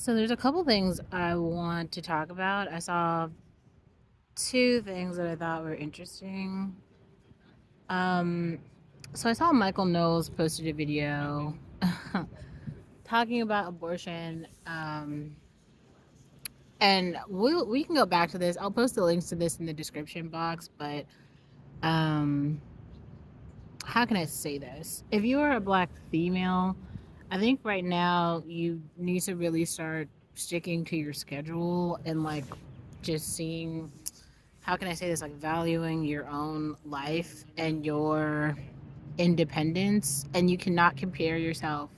So there's a couple things I want to talk about. I saw two things that I thought were interesting. Um, so I saw Michael Knowles posted a video talking about abortion. And we can go back to this. I'll post the links to this in the description box. But um, how can I say this? If you are a black female, I think right now you need to really start sticking to your schedule and like just seeing, how can I say this, like valuing your own life and your independence, and you cannot compare yourself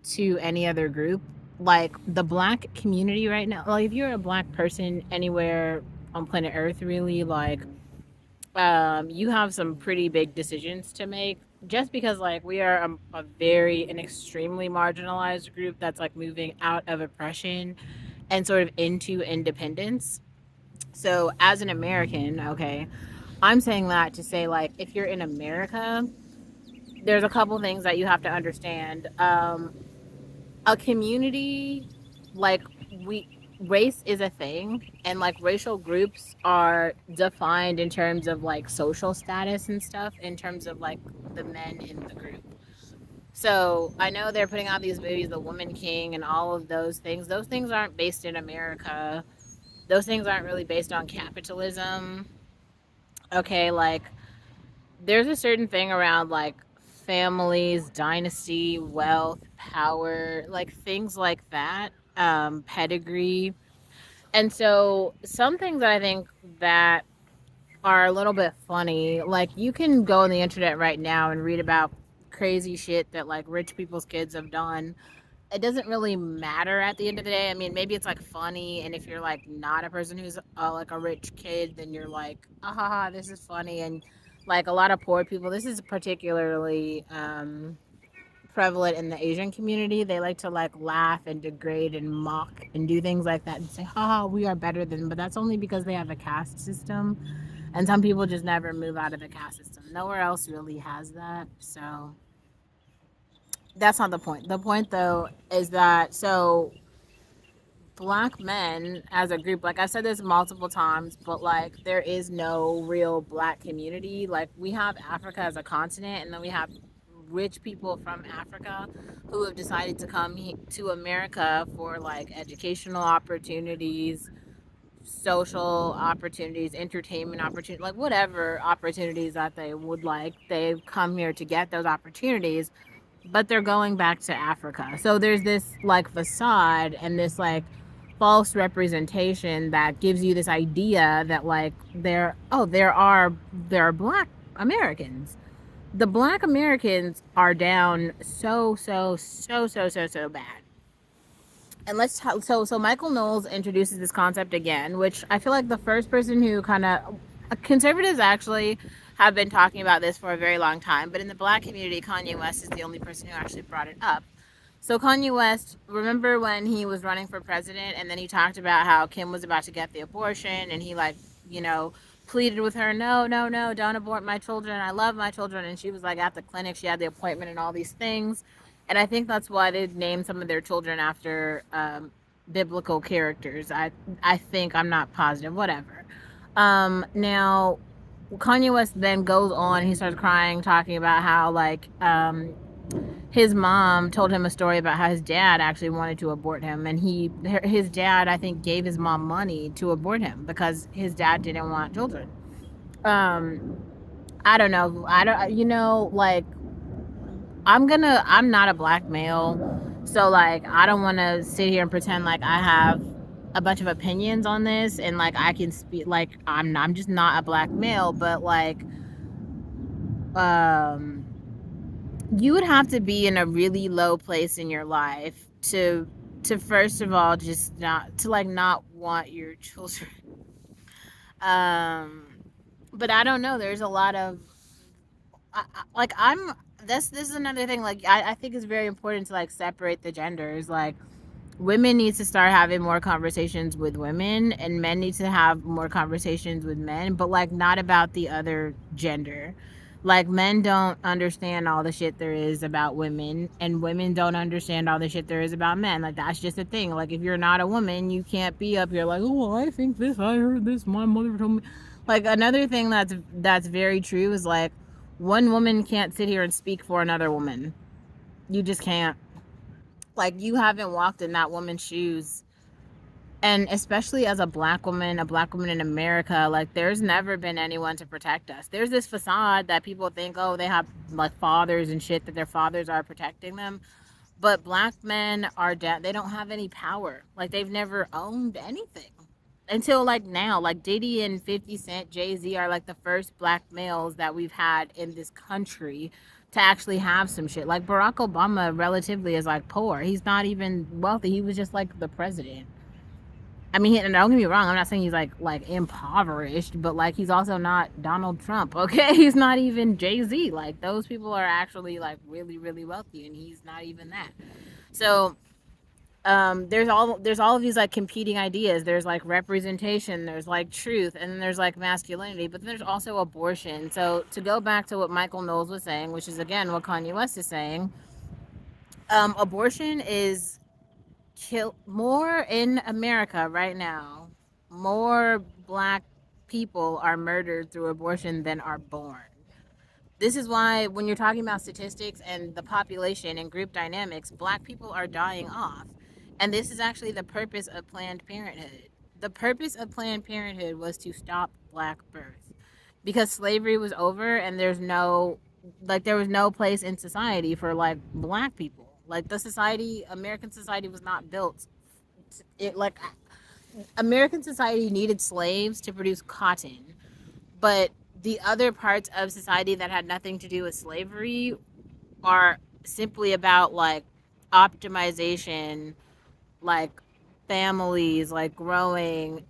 to any other group. Like the black community right now, like if you're a black person anywhere on planet Earth, really, like you have some pretty big decisions to make, just because like we are a very an extremely marginalized group that's like moving out of oppression and sort of into independence. So as an American, okay, I'm saying that to say, like, if you're in America, there's a couple things that you have to understand. A community, like, we race is a thing, and like racial groups are defined in terms of like social status and stuff, in terms of like the men in the group. So I know they're putting out these movies, The Woman King, and all of those things. Those things aren't based in America. Those things aren't really based on capitalism. Okay, like there's a certain thing around like families, dynasty, wealth, power, like things like that, pedigree. And so some things that I think that are a little bit funny, like you can go on the internet right now and read about crazy shit that like rich people's kids have done. It doesn't really matter at the end of the day. I mean, maybe it's like funny, and if you're like not a person who's like a rich kid, then you're like, ah, ha, ha, this is funny. And like a lot of poor people, this is particularly prevalent in the Asian community. They like to like laugh and degrade and mock and do things like that and say, ha, we are better than. But that's only because they have a caste system, and some people just never move out of the caste system. Nowhere else really has that. So that's not the point. The point though is that, so black men as a group, like I've said this multiple times, but like there is no real black community. Like we have Africa as a continent, and then we have rich people from Africa who have decided to come to America for like educational opportunities, social opportunities, entertainment opportunities, like whatever opportunities that they would like. They've come here to get those opportunities, but they're going back to Africa. So there's this like facade and this like false representation that gives you this idea that like there are black Americans. The black Americans are down so bad. And so Michael Knowles introduces this concept again, which I feel like the first person who kind of, conservatives actually have been talking about this for a very long time, but in the black community, Kanye West is the only person who actually brought it up. So Kanye West, remember when he was running for president, and then he talked about how Kim was about to get the abortion, and he like, you know, pleaded with her, no, no, no, don't abort my children. I love my children. And she was like at the clinic, she had the appointment and all these things. And I think that's why they named some of their children after biblical characters. I think, I'm not positive, whatever. Now Kanye West then goes on. He starts crying, talking about how like his mom told him a story about how his dad actually wanted to abort him, and his dad, I think, gave his mom money to abort him because his dad didn't want children. Um, I don't know. I don't. Like I'm not a black male, so like I don't want to sit here and pretend like I have a bunch of opinions on this, and like I can speak, like I'm just not a black male. But like um you would have to be in a really low place in your life to first of all just not to like not want your children. um but I don't know, there's a lot of like I'm this is another thing, like I think it's very important to like separate the genders. Like women need to start having more conversations with women, and men need to have more conversations with men, but like not about the other gender. Like, men don't understand all the shit there is about women, and women don't understand all the shit there is about men. Like, that's just a thing. Like, if you're not a woman, you can't be up here like, oh, I think this, I heard this, my mother told me. Like, another thing that's very true is like, one woman can't sit here and speak for another woman. You just can't. Like, you haven't walked in that woman's shoes. And especially as a black woman in America, like, there's never been anyone to protect us. There's this facade that people think, oh, they have like fathers and shit, that their fathers are protecting them. But black men are they don't have any power. Like, they've never owned anything until like now. Like, Diddy and 50 Cent, Jay-Z are like the first black males that we've had in this country to actually have some shit. Like, Barack Obama relatively is like poor. He's not even wealthy. He was just like the president. I mean, don't get me wrong. I'm not saying he's like impoverished, but like, he's also not Donald Trump. Okay, he's not even Jay-Z. Like, those people are actually like really, really wealthy, and he's not even that. So there's all of these like competing ideas. There's like representation. There's like truth, and then there's like masculinity. But then there's also abortion. So to go back to what Michael Knowles was saying, which is again what Kanye West is saying, abortion is kill more in America right now. More black people are murdered through abortion than are born. This is why when you're talking about statistics and the population and group dynamics, black people are dying off. And this is actually the purpose of Planned Parenthood. The purpose of Planned Parenthood was to stop black birth because slavery was over, and there was no place in society for like black people. Like, the society, American society was not built. It like American society needed slaves to produce cotton, but the other parts of society that had nothing to do with slavery are simply about like optimization, like families, like growing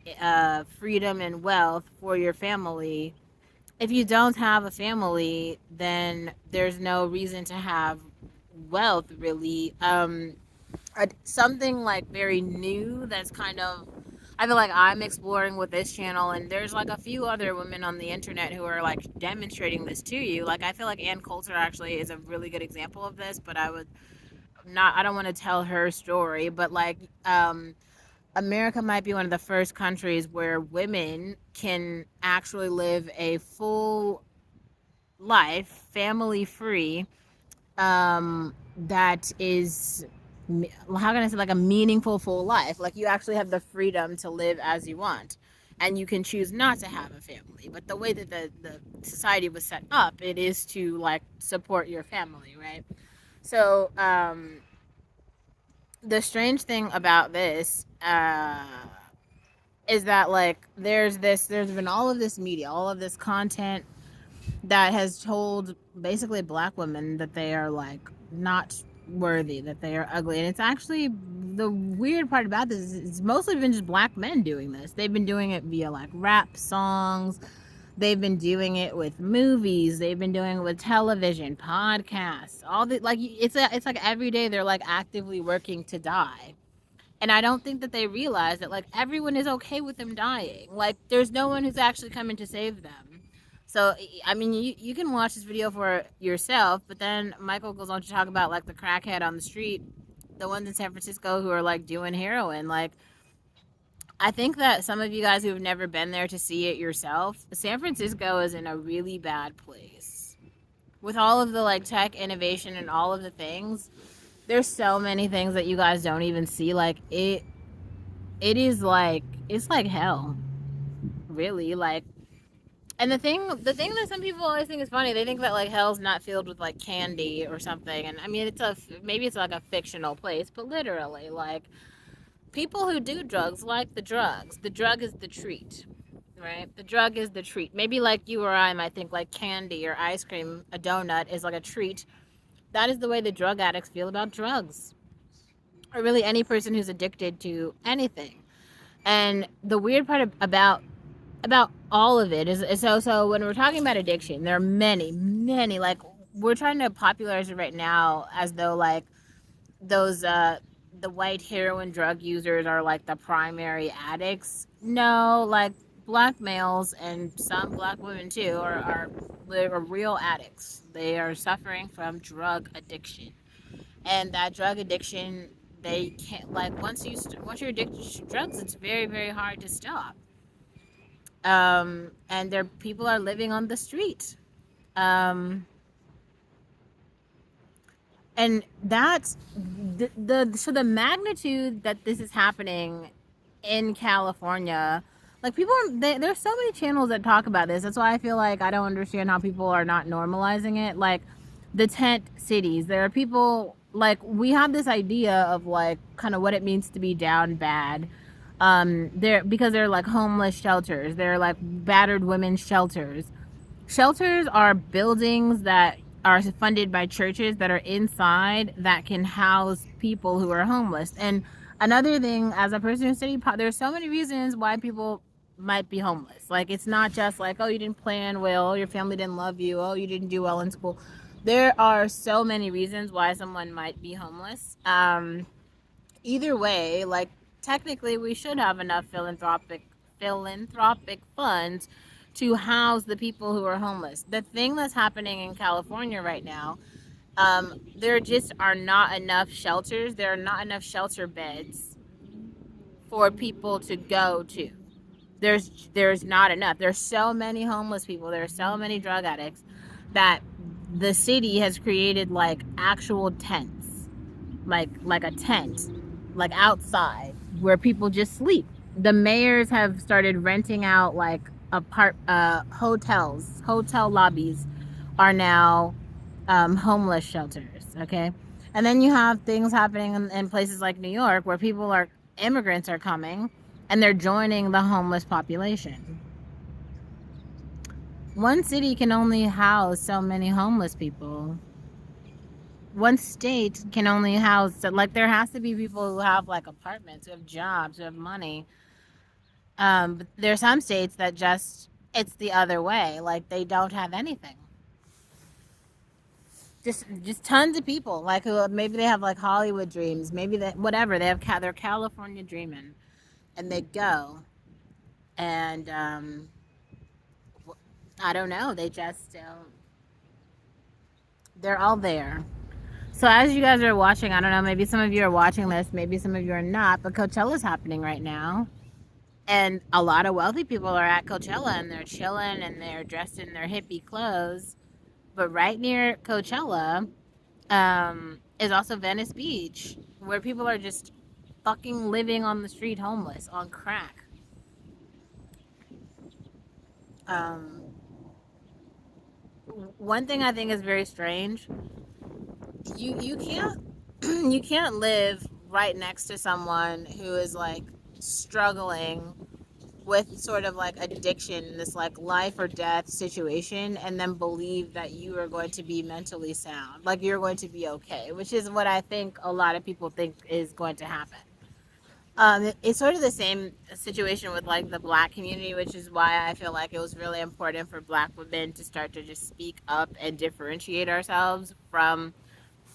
freedom and wealth for your family. If you don't have a family, then there's no reason to have wealth, really. Something like very new that's kind of, I feel like I'm exploring with this channel, and there's like a few other women on the internet who are like demonstrating this to you. Like, I feel like Ann Coulter actually is a really good example of this, but I don't want to tell her story, but like, America might be one of the first countries where women can actually live a full life, family free, that is, how can I say, like a meaningful full life. Like, you actually have the freedom to live as you want, and you can choose not to have a family. But the way that the society was set up, it is to like support your family, right? So the strange thing about this is that like there's been all of this media, all of this content that has told basically black women that they are like not worthy, that they are ugly. And it's actually, the weird part about this is it's mostly been just black men doing this. They've been doing it via like rap songs. They've been doing it with movies. They've been doing it with television, podcasts, all the like. It's like every day they're like actively working to die. And I don't think that they realize that like everyone is okay with them dying. Like, there's no one who's actually coming to save them. So I mean, you can watch this video for yourself, but then Michael goes on to talk about like the crackhead on the street, the ones in San Francisco who are like doing heroin. Like, I think that some of you guys who have never been there to see it yourself, San Francisco is in a really bad place. With all of the like tech innovation and all of the things, there's so many things that you guys don't even see. Like, it is like, it's like hell. Really, like, and the thing that some people always think is funny, they think that like hell's not filled with like candy or something. And I mean, maybe it's like a fictional place, but literally, like, people who do drugs like the drugs. The drug is the treat, right? The drug is the treat. Maybe like you or I might think like candy or ice cream, a donut is like a treat. That is the way the drug addicts feel about drugs, or really any person who's addicted to anything. And the weird part about all of it is so when we're talking about addiction, there are many, like, we're trying to popularize it right now as though like those the white heroin drug users are like the primary addicts. No, like, black males and some black women too are real addicts. They are suffering from drug addiction, and that drug addiction, they can't, like, once you're addicted to drugs, it's very very hard to stop. And there people are living on the street. Um, and that's the magnitude that this is happening in California. Like, there's so many channels that talk about this. That's why I feel like I don't understand how people are not normalizing it. Like the tent cities, there are people, like, we have this idea of like kind of what it means to be down bad. There, because they're like homeless shelters, they're like battered women's shelters. Shelters are buildings that are funded by churches that are inside that can house people who are homeless. And another thing, as a person who studied, there's so many reasons why people might be homeless. Like, it's not just like, oh, you didn't plan well, your family didn't love you, oh, you didn't do well in school. There are so many reasons why someone might be homeless. Either way, like, technically we should have enough philanthropic funds to house the people who are homeless. The thing that's happening in California right now, there just are not enough shelters. There are not enough shelter beds for people to go to. There's not enough. There's so many homeless people. There are so many drug addicts that the city has created like actual tents, like a tent, like outside where people just sleep. The mayors have started renting out like hotel lobbies are now homeless shelters. Okay, and then you have things happening in places like New York where immigrants are coming and they're joining the homeless population. One city can only house so many homeless people. One state can only house, like, there has to be people who have like apartments, who have jobs, who have money. But there's some states that just, it's the other way. Like, they don't have anything. Just tons of people, like, who maybe they have like Hollywood dreams, maybe that whatever they have, they're California dreaming, and they go, and I don't know, they just they're all there. So as you guys are watching, I don't know, maybe some of you are watching this, maybe some of you are not, but Coachella's happening right now. And a lot of wealthy people are at Coachella and they're chilling and they're dressed in their hippie clothes. But right near Coachella is also Venice Beach, where people are just fucking living on the street homeless on crack. One thing I think is very strange, you can't you can't live right next to someone who is like struggling with sort of like addiction, this like life or death situation, and then believe that you are going to be mentally sound, like you're going to be okay, which is what I think a lot of people think is going to happen. It's sort of the same situation with like the black community, which is why I feel like it was really important for black women to start to just speak up and differentiate ourselves from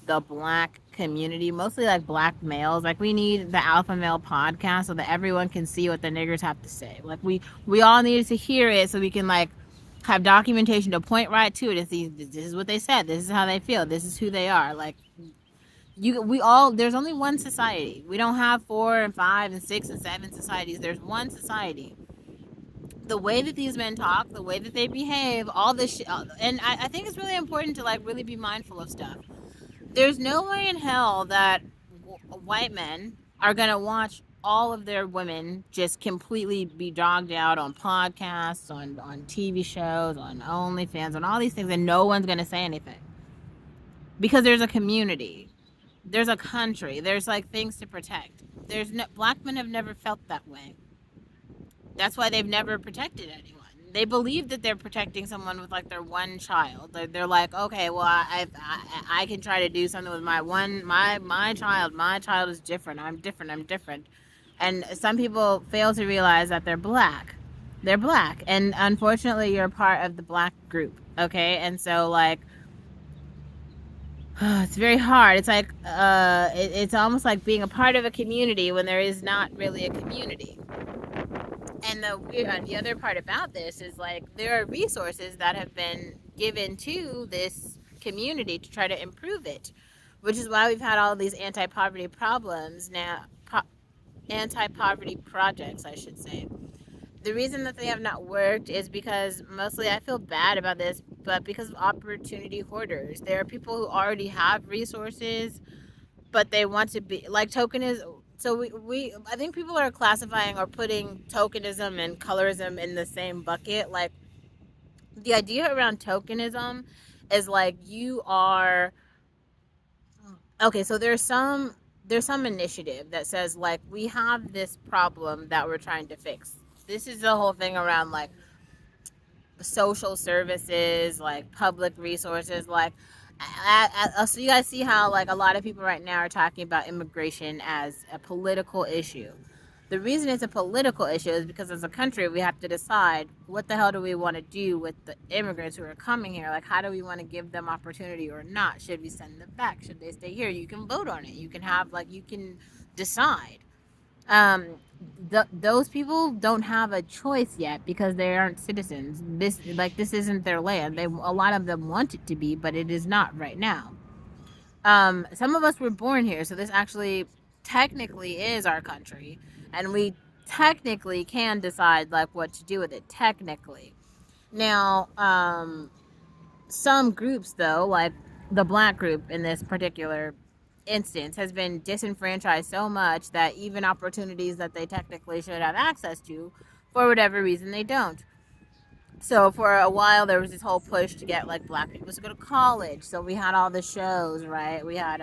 the black community, mostly like black males. Like, we need the alpha male podcast so that everyone can see what the niggers have to say. Like, we all need to hear it so we can like have documentation to point right to it and see, this is what they said, this is how they feel, this is who they are. Like, there's only one society. We don't have 4 and 5 and 6 and 7 societies. There's one society. The way that these men talk, the way that they behave, all this shit, and I think it's really important to like really be mindful of stuff. There's no way in hell that white men are gonna watch all of their women just completely be dogged out on podcasts, on TV shows, on OnlyFans, on all these things, and no one's gonna say anything. Because there's a community, there's a country, there's like things to protect. Black men have never felt that way. That's why they've never protected anyone. They believe that they're protecting someone with like their one child. They're like, okay, well, I can try to do something with my child. My child is different. I'm different. And some people fail to realize that they're black. They're black, and unfortunately, you're part of the black group. Okay, and so like, it's very hard. It's like it's almost like being a part of a community when there is not really a community. And the other part about this is like there are resources that have been given to this community to try to improve it, which is why we've had all these anti-poverty problems now, anti-poverty projects, I should say. The reason that they have not worked is because mostly I feel bad about this, but because of opportunity hoarders. There are people who already have resources, but they want to be like tokenism. So we I think people are classifying or putting tokenism and colorism in the same bucket. Like the idea around tokenism is like you are okay, so there's some initiative that says like we have this problem that we're trying to fix. This is the whole thing around like social services, like public resources, like so you guys see how like a lot of people right now are talking about immigration as a political issue. The reason it's a political issue is because as a country we have to decide what the hell do we want to do with the immigrants who are coming here. Like how do we want to give them opportunity or not? Should we send them back? Should they stay here? You can vote on it. You can have like you can decide. um those people don't have a choice yet because they aren't citizens. This isn't their land. A lot of them want it to be, but it is not right now. Some of us were born here, so this actually technically is our country, and we technically can decide like what to do with it technically. Now, some groups though, like the black group in this particular instance, has been disenfranchised so much that even opportunities that they technically should have access to, for whatever reason, they don't. So for a while there was this whole push to get like black people to go to college. So we had all the shows, right? We had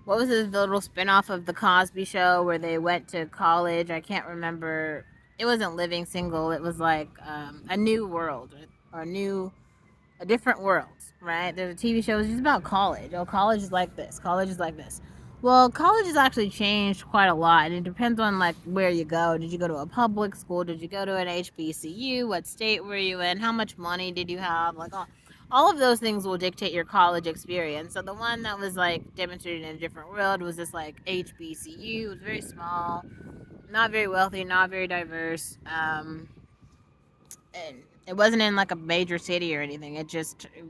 what was it, the little spin-off of the Cosby Show where they went to college? I can't remember. It wasn't Living Single. It was like a new world or a different world, right? There's a TV show it's just about college. Oh, college is like this. College is like this. Well, college has actually changed quite a lot, and it depends on like where you go. Did you go to a public school? Did you go to an HBCU? What state were you in? How much money did you have? Like all of those things will dictate your college experience. So the one that was like demonstrated in a different world was this like HBCU. It was very small, not very wealthy, not very diverse. And it wasn't in like a major city or anything. It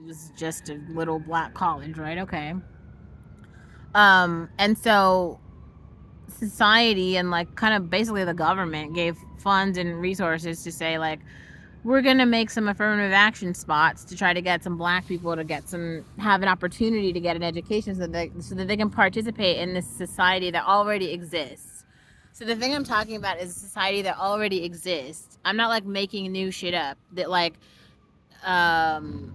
was just a little black college, right? Okay. And so society and like kind of basically the government gave funds and resources to say like we're gonna make some affirmative action spots to try to get some black people to have an opportunity to get an education so that they can participate in this society that already exists. So the thing I'm talking about is a society that already exists. I'm not like making new shit up. That like um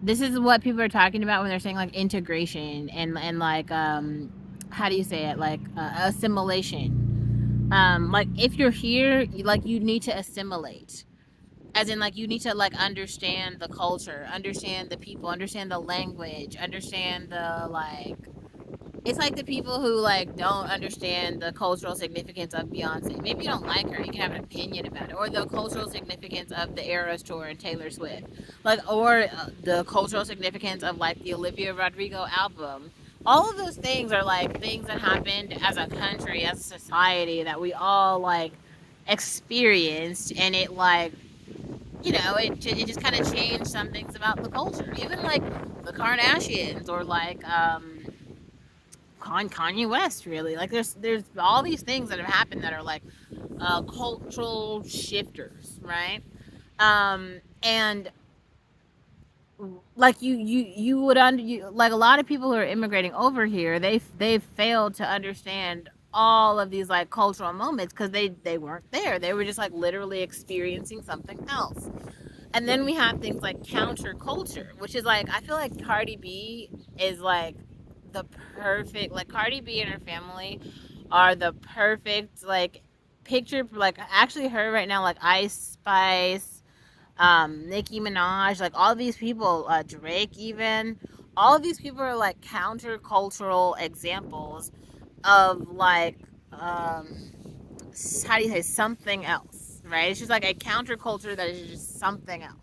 this is what people are talking about when they're saying like integration and like how do you say it, like assimilation. Like if you're here, like you need to assimilate, as in like you need to like understand the culture, understand the people, understand the language, understand the like it's like the people who like don't understand the cultural significance of Beyonce. Maybe you don't like her, you can have an opinion about it, or the cultural significance of the Eras tour and Taylor Swift, like or the cultural significance of like the Olivia Rodrigo album. All of those things are like things that happened as a country, as a society that we all like experienced, and it like it just kind of changed some things about the culture. Even like the Kardashians or like Kanye West, really. Like there's all these things that have happened that are like cultural shifters, right? And like you would like a lot of people who are immigrating over here, they've failed to understand all of these like cultural moments because they weren't there. They were just like literally experiencing something else. And then we have things like counterculture, which is like I feel like Cardi B is like the perfect, like Cardi B and her family are the perfect like picture, like actually her right now, like Ice Spice, Nicki Minaj, like all these people, Drake even, all of these people are like countercultural examples of like how do you say, something else, right? It's just like a counterculture that is just something else.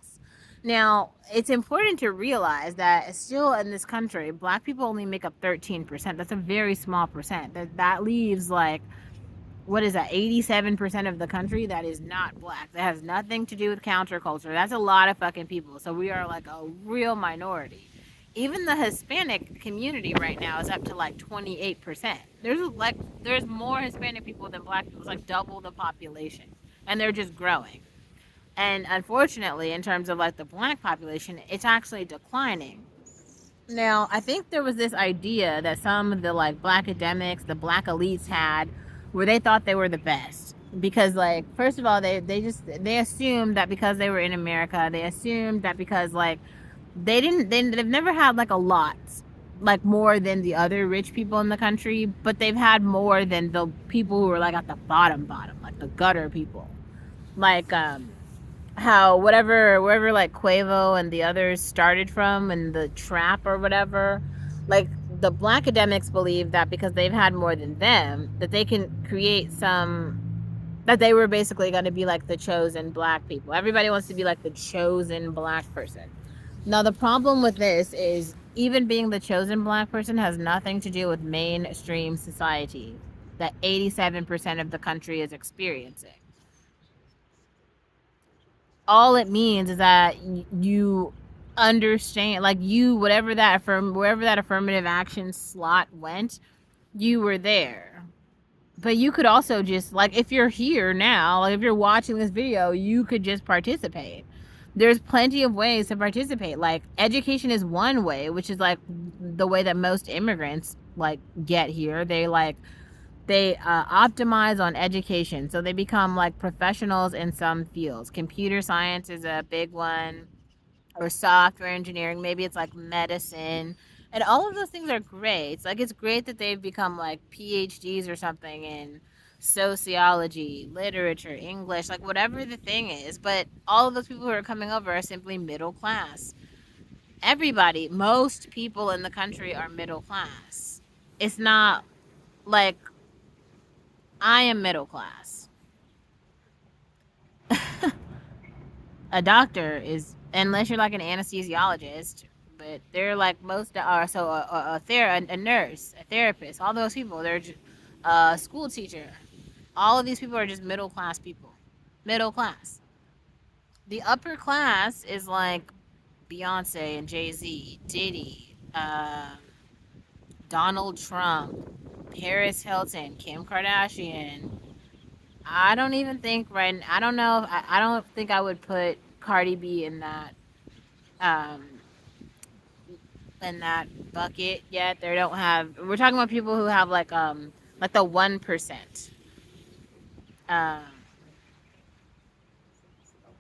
Now, it's important to realize that still in this country, black people only make up 13%. That's a very small percent. That leaves like what is that, 87% of the country that is not black. That has nothing to do with counterculture. That's a lot of fucking people. So we are like a real minority. Even the Hispanic community right now is up to like 28%. There's more Hispanic people than black people. It's like double the population. And they're just growing. And unfortunately, in terms of like the black population, it's actually declining. Now, I think there was this idea that some of the like black academics, the black elites had, where they thought they were the best. Because like, first of all, they assumed that because they were in America, they assumed that because like they've never had like a lot, like more than the other rich people in the country, but they've had more than the people who were like at the bottom, like the gutter people. Like how wherever like Quavo and the others started from and the trap or whatever, like the black academics believe that because they've had more than them, that they can create some, that they were basically going to be like the chosen black people. Everybody wants to be like the chosen black person. Now the problem with this is even being the chosen black person has nothing to do with mainstream society that 87% of the country is experiencing. All it means is that you understand, like you, whatever that wherever that affirmative action slot went, you were there. But you could also just, like, if you're here now, like if you're watching this video, you could just participate. There's plenty of ways to participate. Like education is one way, which is like the way that most immigrants like get here. They optimize on education, so they become like professionals in some fields. Computer science is a big one, or software engineering. Maybe it's like medicine, and all of those things are great. It's great that they've become like PhDs or something in sociology, literature, English, like whatever the thing is. But all of those people who are coming over are simply middle class. Everybody, most people in the country are middle class. It's not like I am middle class. A doctor is, unless you're like an anesthesiologist, but they're like most are. So a nurse, a therapist, all those people, they're just a school teacher. All of these people are just middle class people. Middle class. The upper class is like Beyonce and Jay-Z, Diddy, Donald Trump, Paris Hilton, Kim Kardashian. I don't even think right. I don't know. I don't think I would put Cardi B um in that bucket yet. They don't have. We're talking about people who have like the 1%. Um,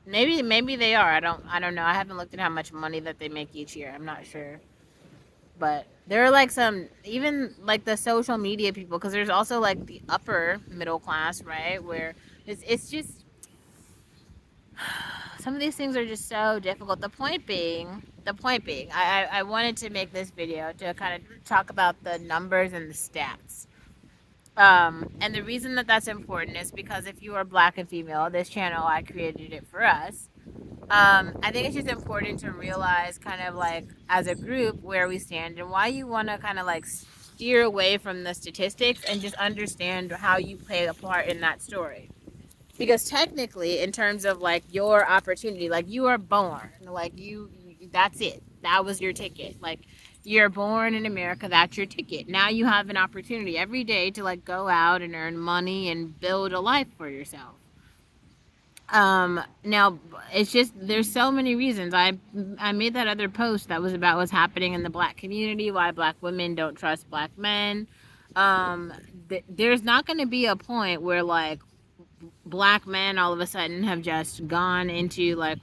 maybe they are. I don't know. I haven't looked at how much money that they make each year. I'm not sure. But there are like some, even like the social media people, because there's also like the upper middle class, right? Where it's just some of these things are just so difficult. The point being, I wanted to make this video to kind of talk about the numbers and the stats. And the reason that that's important is because if you are black and female, this channel, I created it for us. I think it's just important to realize kind of like as a group where we stand and why you want to kind of like steer away from the statistics and just understand how you play a part in that story. Because technically, in terms of like your opportunity, like you are born, like that's it. That was your ticket. Like you're born in America, that's your ticket. Now you have an opportunity every day to like go out and earn money and build a life for yourself. Now it's just there's so many reasons. I made that other post that was about what's happening in the black community, why black women don't trust black men. There's not going to be a point where like black men all of a sudden have just gone into like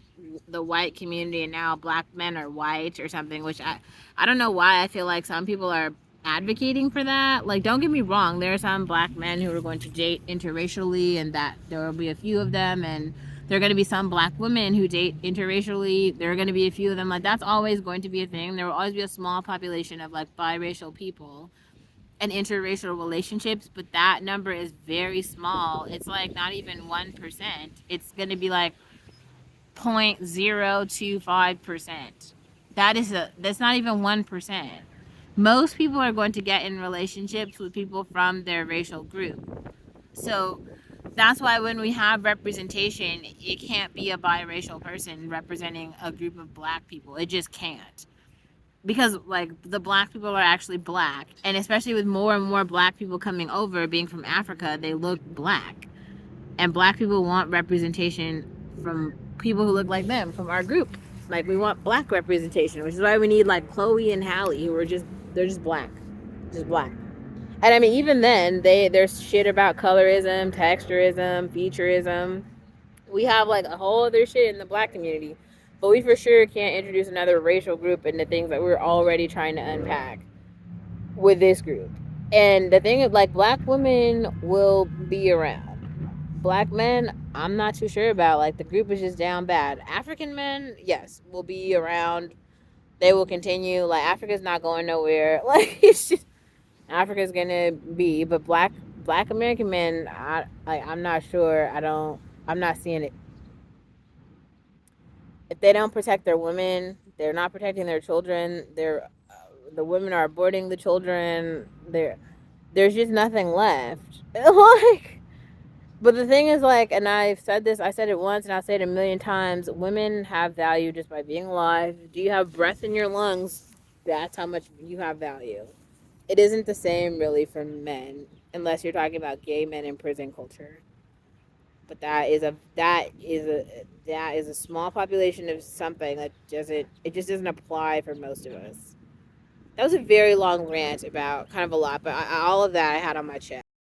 the white community and now black men are white or something, which I don't know why I feel like some people are advocating for that. Like, don't get me wrong, there are some black men who are going to date interracially, and that there will be a few of them, and there are going to be some black women who date interracially. There are going to be a few of them. Like, that's always going to be a thing. There will always be a small population of like biracial people and interracial relationships, but that number is very small. It's like not even 1%. It's going to be like 0.025%. That's not even 1%. Most people are going to get in relationships with people from their racial group. So that's why when we have representation, it can't be a biracial person representing a group of black people. It just can't. Because like the black people are actually black, and especially with more and more black people coming over being from Africa, they look black. And black people want representation from people who look like them from our group. Like we want black representation, which is why we need like Chloe and Hallie, who are just they're just black. Just black. And I mean, even then, there's shit about colorism, texturism, featureism. We have like a whole other shit in the black community, but we for sure can't introduce another racial group into things that we're already trying to unpack with this group. And the thing is, like, black women will be around. Black men, I'm not too sure about. Like, the group is just down bad. African men, yes, will be around. They will continue. Like, Africa's not going nowhere. Like, it's just Africa's gonna be, but black American men, I'm not sure. I'm not seeing it. If they don't protect their women, they're not protecting their children. The women are aborting the children. There's just nothing left. Like, but the thing is, like, and I've said this, I said it once and I'll say it a million times, women have value just by being alive. Do you have breath in your lungs? That's how much you have value. It isn't the same really for men, unless you're talking about gay men in prison culture. But that is a small population of something that doesn't it just doesn't apply for most of us. That was a very long rant about kind of a lot, but all of that I had on my chest.